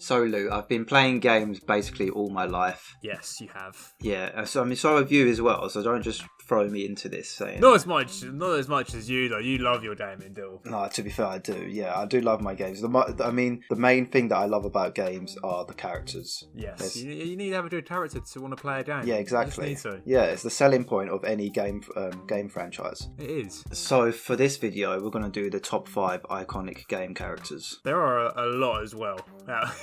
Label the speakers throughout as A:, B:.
A: So, Lou, I've been playing games basically all my life.
B: Yes, you have.
A: Yeah, so have you as well, so don't just throw me into this saying...
B: Not as much as you, though. You love your gaming, Dill.
A: No, to be fair, I do. Yeah, I do love my games. The main thing that I love about games are the characters.
B: Yes, you need to have a good character to want to play a game.
A: Yeah, exactly.
B: You just need to.
A: Yeah, it's the selling point of any game franchise.
B: It is.
A: So, for this video, we're going to do the top 5 iconic game characters.
B: There are a lot as well.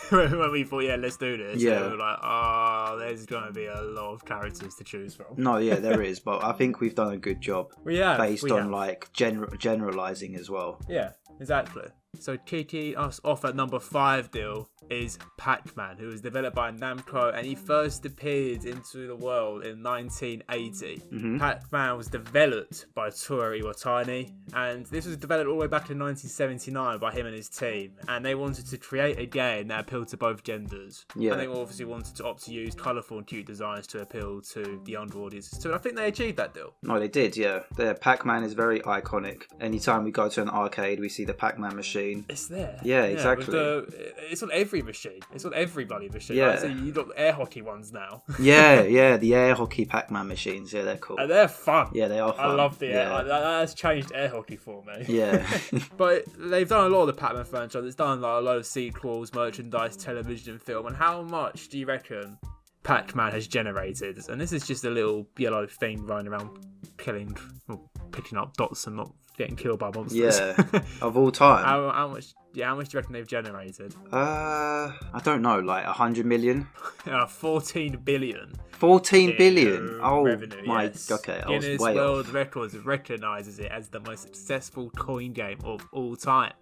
B: When we thought, let's do this, we were like, there's going to be a lot of characters to choose from.
A: No, yeah, there is, but I think we've done a good job.
B: We have.
A: Based on like generalizing as well.
B: Yeah, exactly. So kicking us off at number 5, Dill, is PacMan, who was developed by Namco, and he first appeared into the world in 1980.
A: Mm-hmm.
B: PacMan was developed by Toru Iwatani, and this was developed all the way back in 1979 by him and his team, and they wanted to create a game that appealed to both genders.
A: Yeah.
B: And they obviously wanted to opt to use colourful and cute designs to appeal to the younger audiences too, and I think they achieved that, Dill.
A: No, they did, yeah. PacMan is very iconic. Anytime we go to an arcade, we see the PacMan machine.
B: It's there.
A: Yeah, exactly.
B: It's on every machine. It's on every bloody machine.
A: Yeah.
B: Right? So you've got air hockey ones now.
A: yeah, the air hockey PacMan machines. Yeah, they're cool.
B: And they're fun.
A: Yeah, they are fun.
B: I love the air. That has changed air hockey for me.
A: Yeah.
B: But they've done a lot of the PacMan franchise. It's done like a lot of sequels, merchandise, television, and film. And how much do you reckon PacMan has generated? And this is just a little yellow thing running around picking up dots and not getting killed by monsters.
A: Yeah, of all time.
B: How much do you reckon they've generated?
A: I don't know, like 100 million?
B: 14 billion.
A: 14 billion? Oh,
B: revenue,
A: my...
B: Yes.
A: Okay, I was
B: Guinness
A: way
B: World
A: off.
B: Records recognises it as the most successful coin game of all time.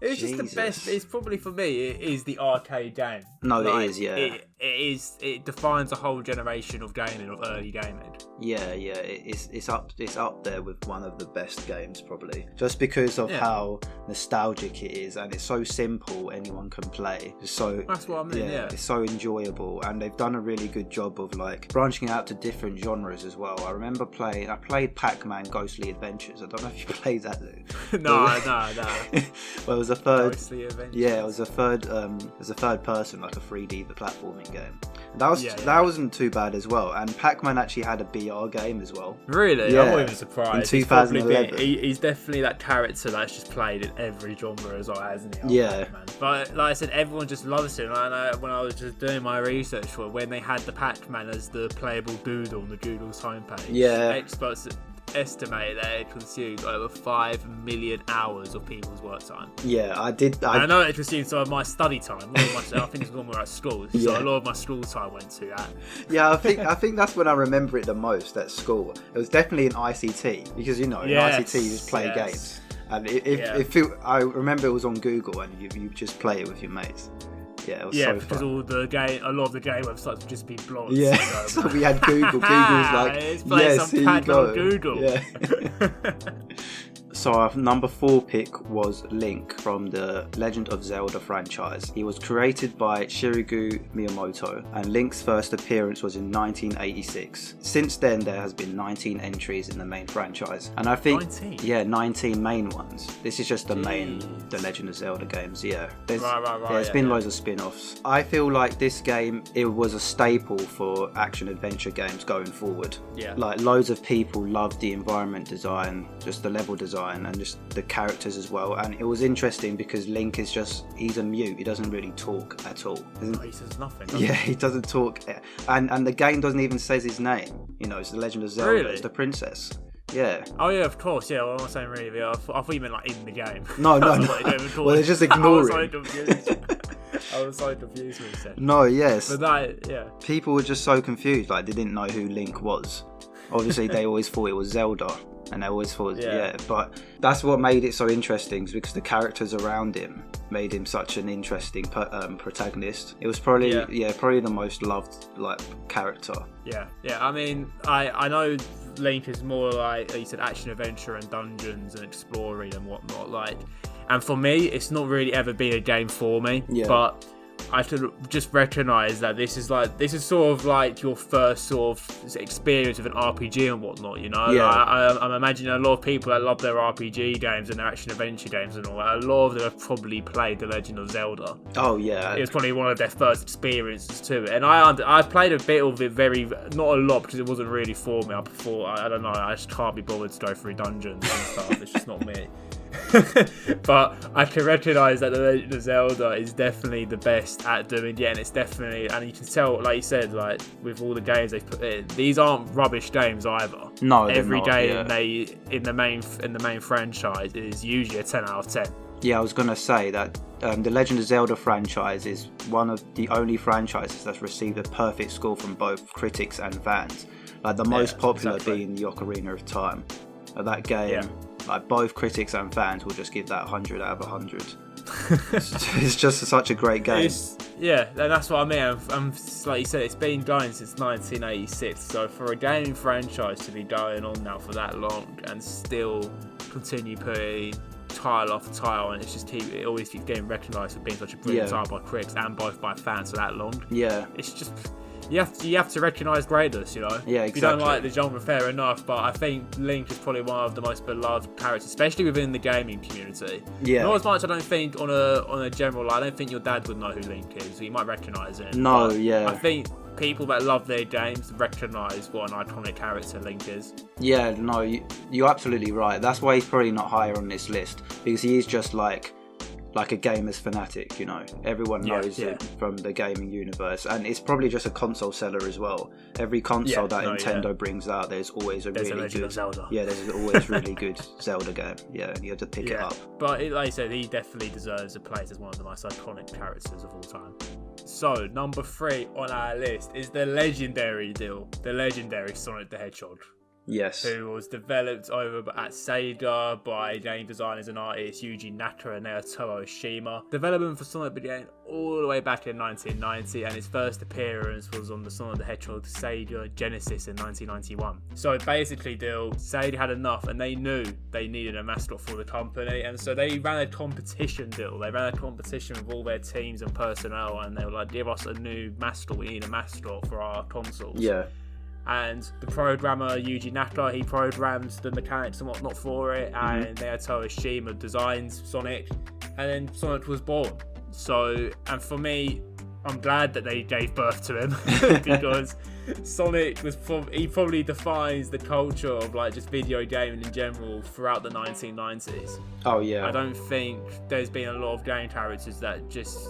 B: It's just the best. It's probably, for me, it is the arcade game.
A: No, it is, yeah.
B: It defines a whole generation of gaming, of early gaming.
A: Yeah, it's up there with one of the best games probably, just because of how nostalgic it is, and it's so simple, anyone can play. So
B: that's what I mean. Yeah,
A: it's so enjoyable, and they've done a really good job of like branching out to different genres as well. I remember I played PacMan Ghostly Adventures. I don't know if you played that, Lou.
B: No.
A: Well, it was a third.
B: Ghostly Adventures.
A: Yeah, it was a third. It was a third person, like a 3D platforming game. That wasn't too bad as well. And PacMan actually had a BR game as well.
B: Really?
A: Yeah.
B: I'm not even surprised.
A: In 2011.
B: He's definitely that character that's just played in every genre as well, hasn't he?
A: Yeah.
B: PacMan. But like I said, everyone just loves him. And when I was just doing my research for it, when they had the PacMan as the playable doodle on the Google's homepage, experts estimated that it consumed over 5 million hours of people's work time.
A: Yeah, I did.
B: I know it consumed some of my study time. I think it's when we were at school, so a lot of my school time went to that.
A: Yeah, I think that's when I remember it the most at school. It was definitely in ICT, because in ICT you just play games, and I remember it was on Google, and you just play it with your mates. Yeah, it was so
B: because
A: fun.
B: a lot of the game websites would just be blogs.
A: Yeah, so we had Google. Google was like, yes, here you go.
B: Google.
A: Yeah. So our number 4 pick was Link from the Legend of Zelda franchise. He was created by Shigeru Miyamoto, and Link's first appearance was in 1986. Since then, there has been 19 entries in the main franchise, and I think 19 main ones. This is just the Legend of Zelda games. Yeah, there's been loads of spin-offs. I feel like this game, it was a staple for action adventure games going forward.
B: Yeah,
A: like loads of people loved the environment design, just the level design, and just the characters as well. And it was interesting because Link is he's a mute. He doesn't really talk at all.
B: He says nothing.
A: He doesn't talk, and the game doesn't even say his name. It's the Legend of Zelda.
B: Really?
A: It's the princess. Yeah.
B: Oh yeah, of course. Yeah, well, I'm not saying really. I thought you meant like in the game.
A: No. Well, they're just ignoring.
B: I was so confused when you said.
A: No, yes.
B: But that, yeah.
A: People were just so confused. Like, they didn't know who Link was. Obviously, they always thought it was Zelda. And I always thought, but that's what made it so interesting, because the characters around him made him such an interesting protagonist. It was probably the most loved character.
B: Yeah. I mean, I know Link is more like you said, action adventure and dungeons and exploring and whatnot. And for me, it's not really ever been a game for me. Yeah. But I have to just recognise that this is sort of like your first sort of experience with an RPG and whatnot, you know?
A: Yeah.
B: I'm imagining a lot of people that love their RPG games and their action-adventure games and all that, a lot of them have probably played The Legend of Zelda.
A: Oh, yeah.
B: It was probably one of their first experiences to it. And I played a bit of it, not a lot, because it wasn't really for me. I don't know, I just can't be bothered to go through dungeons and stuff. It's just not me. But I can recognise that The Legend of Zelda is definitely the best at doing it, and it's definitely, and you can tell, like you said, like with all the games they've put in, these aren't rubbish games either.
A: No,
B: every game
A: yeah.
B: in the main franchise is usually a 10 out of 10.
A: Yeah, I was gonna say that the Legend of Zelda franchise is one of the only franchises that's received a perfect score from both critics and fans. Like the most popular being the Ocarina of Time. That game, like both critics and fans will just give that 100 out of 100. It's just such a great game.
B: And that's what I mean. I'm like you said, it's been going since 1986. So for a gaming franchise to be going on now for that long and still continue putting tile after tile, and it always keeps getting recognised for being such a brilliant title by critics and both by fans for that long. Yeah, it's just. You have to recognise greatness, you know?
A: Yeah, exactly.
B: If you don't like the genre, fair enough, but I think Link is probably one of the most beloved characters, especially within the gaming community. Yeah. Not as much, I don't think, on a general level. I don't think your dad would know who Link is, so you might recognise it.
A: No,
B: but
A: yeah.
B: I think people that love their games recognise what an iconic character Link is.
A: Yeah, no, you're absolutely right. That's why he's probably not higher on this list, because he is just like a gamer's fanatic, you know. Everyone knows him from the gaming universe, and it's probably just a console seller as well. Every console that Nintendo brings out, there's always there's really good Zelda. Yeah, there's always really good Zelda game. Yeah, you have to pick it up.
B: But like I said, he definitely deserves a place as one of the most iconic characters of all time. So number 3 on our list is the legendary Dill, the legendary Sonic the Hedgehog.
A: Yes.
B: Who was developed over at Sega by game designers and artists Yuji Naka and Naoto Oshima. Development for Sonic began all the way back in 1990, and its first appearance was on the Sonic the Hedgehog Sega Genesis in 1991. So basically, Sega had enough, and they knew they needed a mascot for the company, and so they ran a competition. They ran a competition with all their teams and personnel, and they were like, "Give us a new mascot. We need a mascot for our consoles."
A: Yeah.
B: And the programmer Yuji Naka, he programs the mechanics and whatnot for it, and Naoto Oshima designs Sonic, and then Sonic was born. So, and for me, I'm glad that they gave birth to him because Sonic was he probably defines the culture of like just video gaming in general throughout the 1990s.
A: Oh yeah.
B: I don't think there's been a lot of game characters that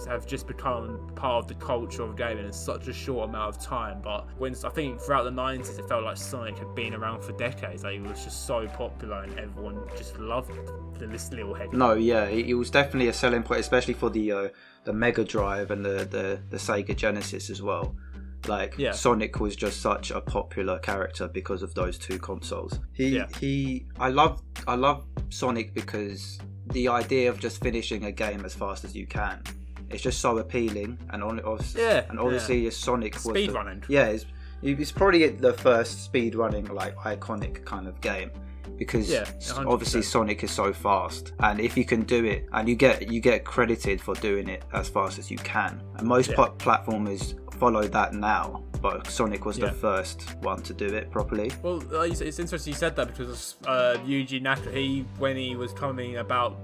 B: have become part of the culture of gaming in such a short amount of time. But I think throughout the 90s, it felt like Sonic had been around for decades. Like, he was just so popular and everyone just loved this little head.
A: No, yeah, it was definitely a selling point, especially for the Mega Drive and the Sega Genesis as well. Like, Sonic was just such a popular character because of those two consoles. I love Sonic because the idea of just finishing a game as fast as you can, it's just so appealing. And obviously Sonic was
B: speed running.
A: Yeah, it's probably the first speed running like iconic kind of game. Because obviously Sonic is so fast, and if you can do it, and you get credited for doing it as fast as you can, and most platformers follow that now, but Sonic was the first one to do it properly.
B: Well, it's interesting you said that because Yuji Naka, when he was coming about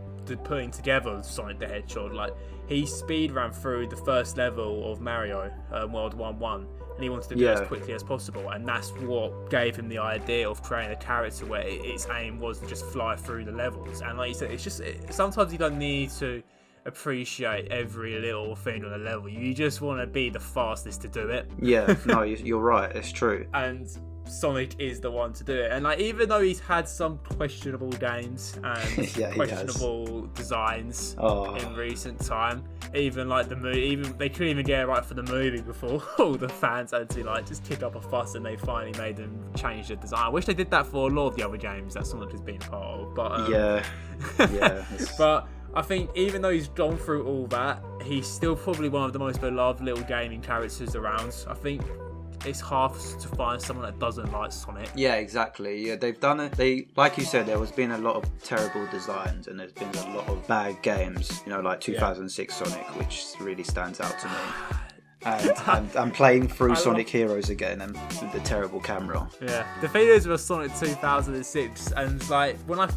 B: putting together Sonic the Hedgehog, like he speed ran through the first level of Mario World 1-1. And he wanted to do it as quickly as possible, and that's what gave him the idea of creating a character where its aim was to just fly through the levels. And like you said, it's just sometimes you don't need to appreciate every little thing on the level. You just want to be the fastest to do it.
A: Yeah, no, you're right. It's true.
B: And Sonic is the one to do it. And like, even though he's had some questionable games and questionable designs in recent time, even like the movie, even they couldn't even get it right for the movie before all the fans had to like just kick up a fuss, and they finally made them change the design. I wish they did that for a lot of the other games that Sonic has been a part of, but but I think even though he's gone through all that, he's still probably one of the most beloved little gaming characters around. I think it's hard to find someone that doesn't like Sonic.
A: Yeah, exactly. Yeah, they've done it. Like you said, there has been a lot of terrible designs and there's been a lot of bad games. You know, like 2006 Sonic, which really stands out to me. And playing through Sonic Heroes again and with the terrible camera.
B: Yeah, the thing is with Sonic 2006, and like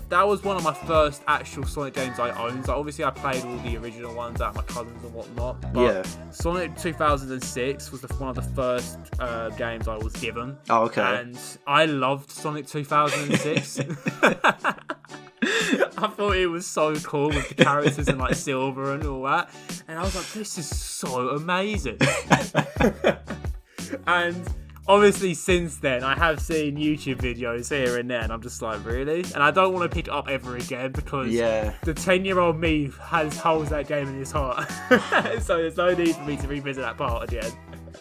B: that was one of my first actual Sonic games I owned. Like, obviously, I played all the original ones at my cousins and whatnot. But
A: yeah.
B: Sonic 2006 was one of the first games I was given.
A: Oh, okay.
B: And I loved Sonic 2006. I thought it was so cool with the characters and like Silver and all that, and I was like, this is so amazing. And obviously since then I have seen YouTube videos here and there and I'm just like, really? And I don't want to pick it up ever again because the 10-year-old me holds that game in his heart. So there's no need for me to revisit that part again.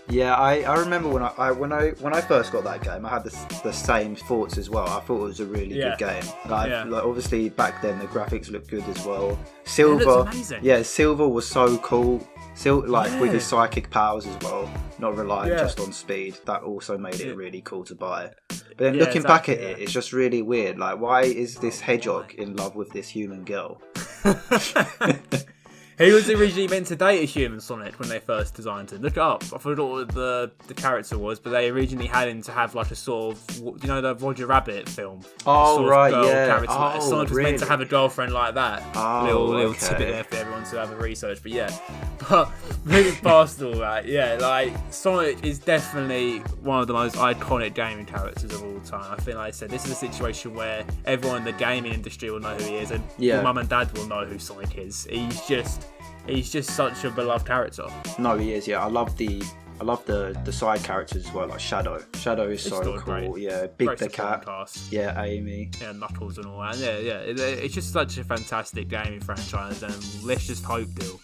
A: Yeah, I remember when I first got that game, I had the same thoughts as well. I thought it was a really good game. Like obviously back then the graphics looked good as well. Silver,
B: it looks amazing.
A: Yeah, Silver was so cool. With his psychic powers as well, not relying just on speed. That also made it really cool to buy. But then looking back at it, it's just really weird. Like, why is this hedgehog in love with this human girl?
B: He was originally meant to date a human Sonic when they first designed him. Look it up. I forgot what the character was, but they originally had him to have like a sort of, you know, the Roger Rabbit film.
A: Oh, right,
B: Character. Sonic was meant to have a girlfriend like that. Little tidbit there for everyone to have a research. But yeah, but moving past all that, like Sonic is definitely one of the most iconic gaming characters of all time. I think, like I said, this is a situation where everyone in the gaming industry will know who he is, and your mum and dad will know who Sonic is. He's just such a beloved character.
A: No, he is. Yeah, I love the side characters as well, like Shadow. Shadow is so cool. Great. Yeah, Big the Cat. Cast. Yeah, Amy.
B: Yeah, Knuckles and all that. It's just such a fantastic gaming franchise, and let's just hope, Dill,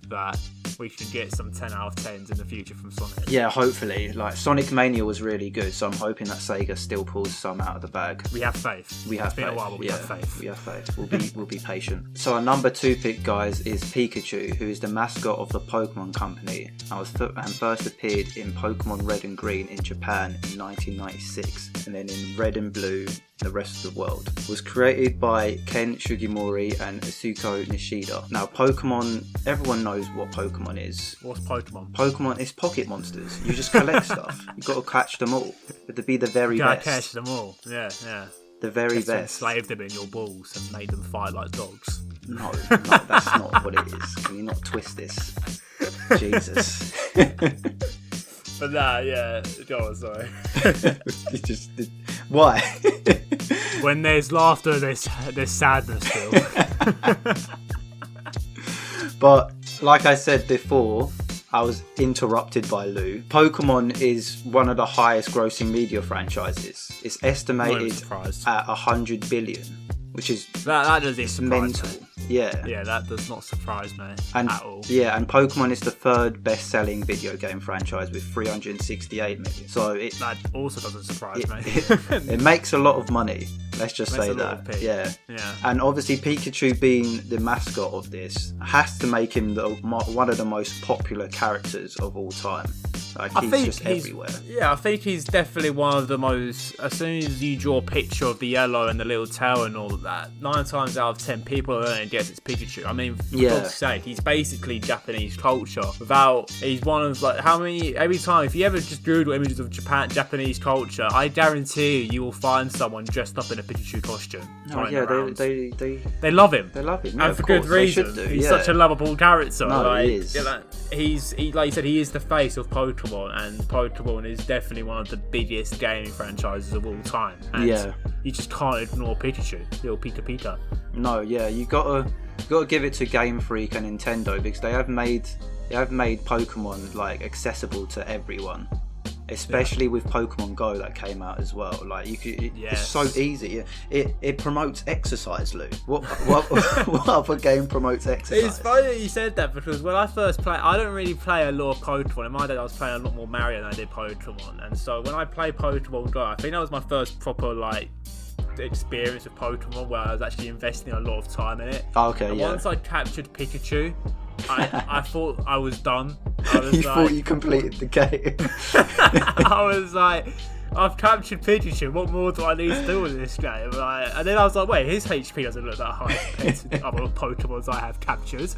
B: that we can get some 10 out of 10s in the future from Sonic.
A: Yeah, hopefully. Like, Sonic Mania was really good, so I'm hoping that Sega still pulls some out of the bag.
B: We have faith.
A: It's
B: been a while, but we have faith.
A: We have faith. We'll be patient. So our number 2 pick, guys, is Pikachu, who is the mascot of the Pokemon Company and first appeared in Pokemon Red and Green in Japan in 1996, and then in Red and Blue the rest of the world. It was created by Ken Sugimori and Asuko Nishida. Now, Pokemon, everyone knows what Pokemon is.
B: What's Pokemon?
A: Pokemon is pocket monsters. You just collect stuff. You've got to catch them all. You have to be the very best.
B: You gotta catch them all. Yeah.
A: The very best.
B: Enslave them in your balls and make them fight like dogs.
A: No, that's not what it is. Can you not twist this? Jesus.
B: But go on, sorry.
A: Why?
B: When there's laughter, there's sadness still.
A: But like I said before, I was interrupted by Lou. Pokemon is one of the highest grossing media franchises. It's estimated at 100 billion, which is
B: that does
A: mental.
B: Me.
A: Yeah,
B: that does not surprise me at all.
A: Yeah, and Pokemon is the third best-selling video game franchise with 368 million. So
B: that also doesn't surprise me.
A: It makes a lot of money. Let's just say that. Yeah. And obviously, Pikachu being the mascot of this has to make him one of the most popular characters of all time. Like, he's just everywhere.
B: Yeah, I think he's definitely one of the most. As soon as you draw a picture of the yellow and the little tail and all of that, 9 times out of 10 people are going to guess it's Pikachu. I mean, for God's sake, he's basically Japanese culture. He's one of every time, if you ever just Google images of Japanese culture, I guarantee you will find someone dressed up in a Pikachu costume.
A: Oh yeah,
B: they love him.
A: They love him,
B: and for good reason. He's such a lovable character.
A: No, he is.
B: Like you said, he is the face of Pokemon, and Pokemon is definitely one of the biggest gaming franchises of all time. And you just can't ignore Pikachu, little Pika.
A: No, you gotta give it to Game Freak and Nintendo, because they have made Pokemon like accessible to everyone. Especially with Pokemon Go that came out as well. Like it's so easy. It promotes exercise, Lou. What other game promotes exercise?
B: It's funny that you said that, because when I first play, I don't really play a lot of Pokemon. In my day, I was playing a lot more Mario than I did Pokemon. And so when I play Pokemon Go, I think that was my first proper experience with Pokemon, where I was actually investing a lot of time in it.
A: Okay.
B: And once I captured Pikachu, I thought I was done.
A: You thought you completed the game.
B: I was like, I've captured Pikachu, what more do I need to do in this game? Like, and then I was like, wait, his HP doesn't look that high compared to the other Pokemons I have captured.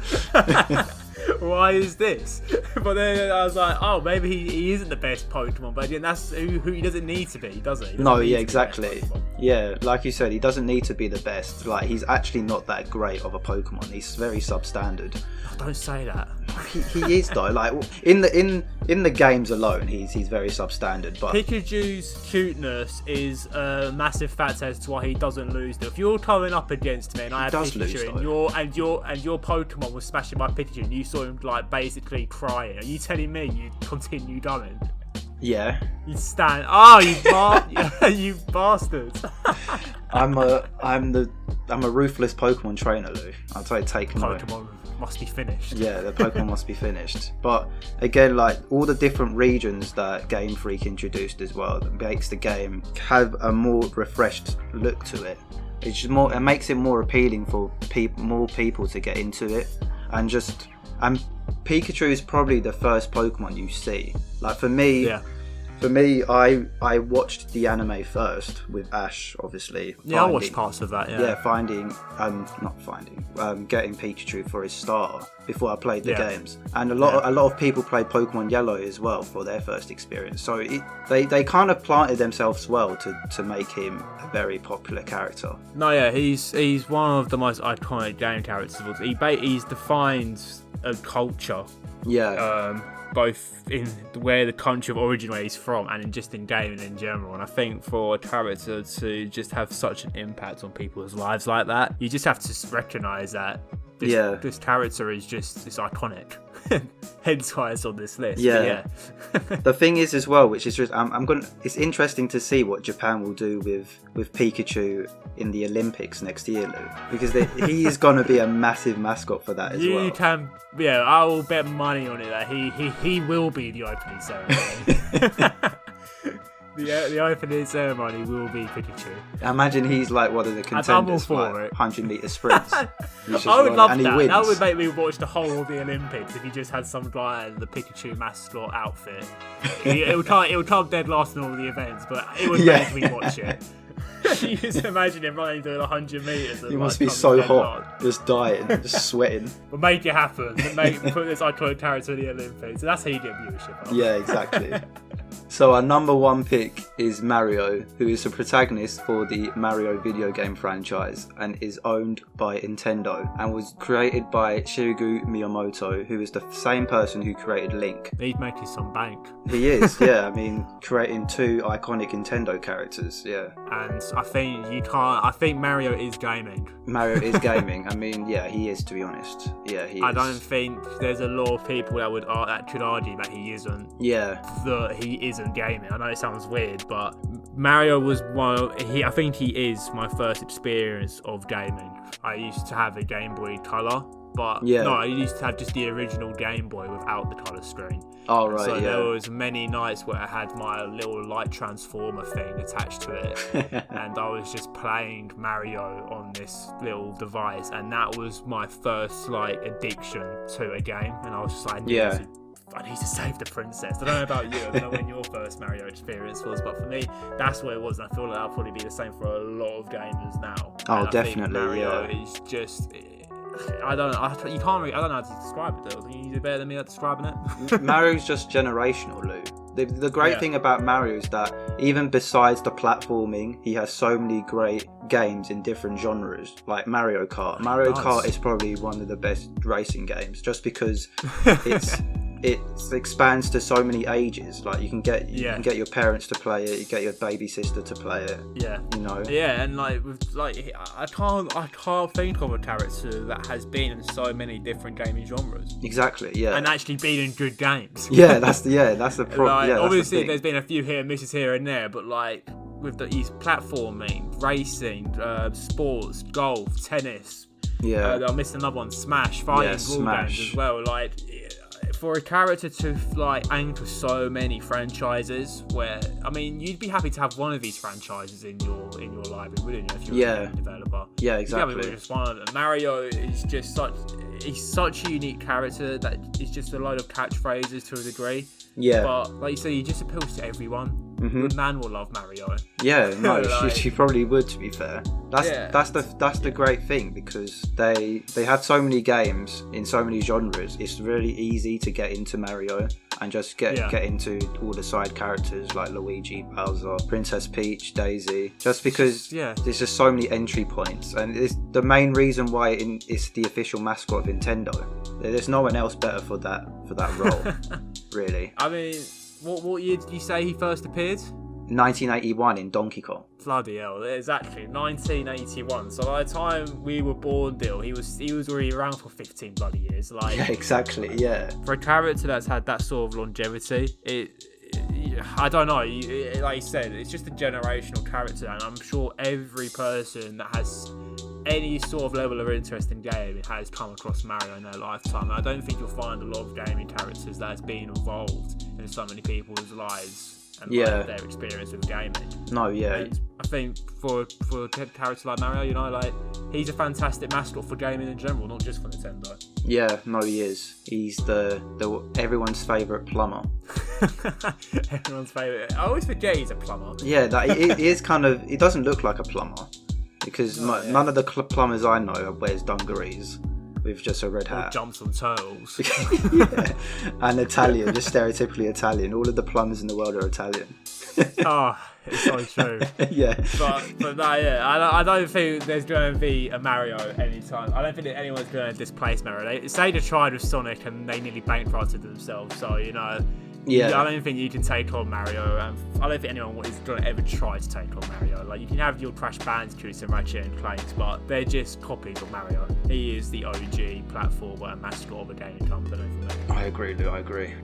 B: Why is this? But then I was like, oh, maybe he isn't the best Pokemon, but again, that's who he doesn't need to be, does he?
A: No, yeah, exactly. Yeah, like you said, he doesn't need to be the best. Like, he's actually not that great of a Pokemon. He's very substandard.
B: Oh, don't say that.
A: He is though. Like in the games alone, he's very substandard. But
B: Pikachu's cuteness is a massive factor as to why he doesn't lose. If you're coming up against me and I have Pikachu and your Pokemon was smashed by Pikachu and you saw him like basically crying, are you telling me you continue going?
A: Yeah.
B: You stand. Oh, you bastard!
A: I'm a ruthless Pokemon trainer, Lou. I'll take note.
B: Pokemon must be finished.
A: Yeah, the Pokemon must be finished. But again, like all the different regions that Game Freak introduced as well, that makes the game have a more refreshed look to it. It's just more. It makes it more appealing for more people to get into it, and Pikachu is probably the first Pokemon you see. Like for me, I watched the anime first with Ash, obviously.
B: Yeah, I watched parts of that. Yeah,
A: getting Pikachu for his starter before I played the games, and a lot of people played Pokemon Yellow as well for their first experience. So they kind of planted themselves well to make him a very popular character.
B: No, yeah, he's one of the most iconic game characters. He's defined a culture.
A: Yeah.
B: Both in where the country of origin where he's from and just in gaming in general. And I think for a character to just have such an impact on people's lives like that, you just have to recognise that this character is iconic. Hence why it's on this list.
A: Yeah. The thing is as well, which is just it's interesting to see what Japan will do with Pikachu in the Olympics next year, Lou, because he is going to be a massive mascot for that as well.
B: I will bet money on it that he will be the opening ceremony. The opening ceremony will be Pikachu.
A: Imagine he's like one of the contenders for 100-meter sprints.
B: I would love that. Wins. That would make me watch the whole of the Olympics if he just had some guy in the Pikachu mascot outfit. It would come dead last in all of the events, but it would make me watch it. You just imagine him running doing 100 metres.
A: He must be so hot, just dying, just sweating.
B: But make it happen. Put this iconic character in the Olympics. So that's how you get viewership.
A: Yeah, exactly. So our number one pick is Mario, who is the protagonist for the Mario video game franchise and is owned by Nintendo and was created by Shigeru Miyamoto, who is the same person who created Link.
B: He's making some bank.
A: He is, yeah. I mean, creating two iconic Nintendo characters, yeah.
B: And I think Mario is gaming.
A: Mario is gaming. I mean, yeah, he is, to be honest. Yeah, he is.
B: I don't think there's a lot of people that could argue that he isn't.
A: Yeah.
B: That he isn't gaming. I know it sounds weird, but Mario was I think he is my first experience of gaming. I used to have a Game Boy Color, but no, I used to have just the original Game Boy without the colour screen.
A: Oh, right,
B: so there was many nights where I had my little light transformer thing attached to it, and I was just playing Mario on this little device, and that was my first addiction to a game. And I was just like, I need to save the princess. I don't know about you. I don't know when your first Mario experience was, but for me, that's what it was. And I feel like that'll probably be the same for a lot of gamers now.
A: Oh, definitely.
B: Mario is just. I don't know. I don't know how to describe it. Though. You do better than me at describing it.
A: Mario's just generational, Lou. The great thing about Mario is that even besides the platforming, he has so many great games in different genres, like Mario Kart. Mario Kart is probably one of the best racing games, just because it expands to so many ages. Like you can get your parents to play it, you get your baby sister to play it.
B: Yeah,
A: you know.
B: Yeah, and I can't think of a character that has been in so many different gaming genres.
A: Exactly. Yeah.
B: And actually been in good games.
A: Yeah, that's the problem.
B: Obviously, there's been a few hit and misses here and there, but with his platforming, racing, sports, golf, tennis.
A: Yeah.
B: I missed another one. Smash, fighting, ball games as well. for a character to like anchor so many franchises, where I mean, you'd be happy to have one of these franchises in your library, wouldn't you? If you're a game developer.
A: Yeah,
B: You'd be happy
A: exactly.
B: with just one of them. Mario is just such a unique character that is just a load of catchphrases to a degree.
A: Yeah.
B: But like you say, he just appeals to everyone. Good man will love Mario.
A: Yeah, no,
B: Like-
A: she probably would. To be fair, that's the great thing, because they have so many games in so many genres. It's really easy to get into Mario and just get into all the side characters like Luigi, Bowser, Princess Peach, Daisy. Just because there's just so many entry points, and it's the main reason why it's the official mascot of Nintendo. There's no one else better for that role, really.
B: I mean, what year did you say he first appeared?
A: 1981 in Donkey Kong.
B: Bloody hell, exactly, 1981. So by the time we were born, Dill, he was already around for 15 bloody years. Like,
A: Yeah, exactly. Yeah.
B: for a character that's had that sort of longevity, I don't know. Like you said, it's just a generational character, and I'm sure every person that has any sort of level of interest in gaming has come across Mario in their lifetime. I don't think you'll find a lot of gaming characters that has been involved in so many people's lives and like, their experience with gaming.
A: No, yeah.
B: I think for a character like Mario, you know, like, he's a fantastic mascot for gaming in general, not just for Nintendo.
A: Yeah, no, he is. He's the everyone's favourite plumber.
B: Everyone's favourite. I always forget he's a plumber.
A: Yeah, that it is kind of. It doesn't look like a plumber, because none of the plumbers I know wears dungarees with just a red
B: Or
A: hat.
B: jumps on turtles.
A: Yeah, and Italian, just stereotypically Italian. All of the plumbers in the world are Italian.
B: Oh, it's so true.
A: Yeah.
B: But no, yeah, I don't think there's going to be a Mario anytime. I don't think that anyone's going to displace Mario. Sega tried with Sonic and they nearly bankrupted themselves. So, you know, I don't think you can take on Mario. And I don't think anyone is going to ever try to take on Mario. Like, you can have your Crash Bandicoots and Ratchet and Clanks, but they're just copies of Mario. He is the OG platformer and mascot of a gaming company for me.
A: I agree, Lou. I agree.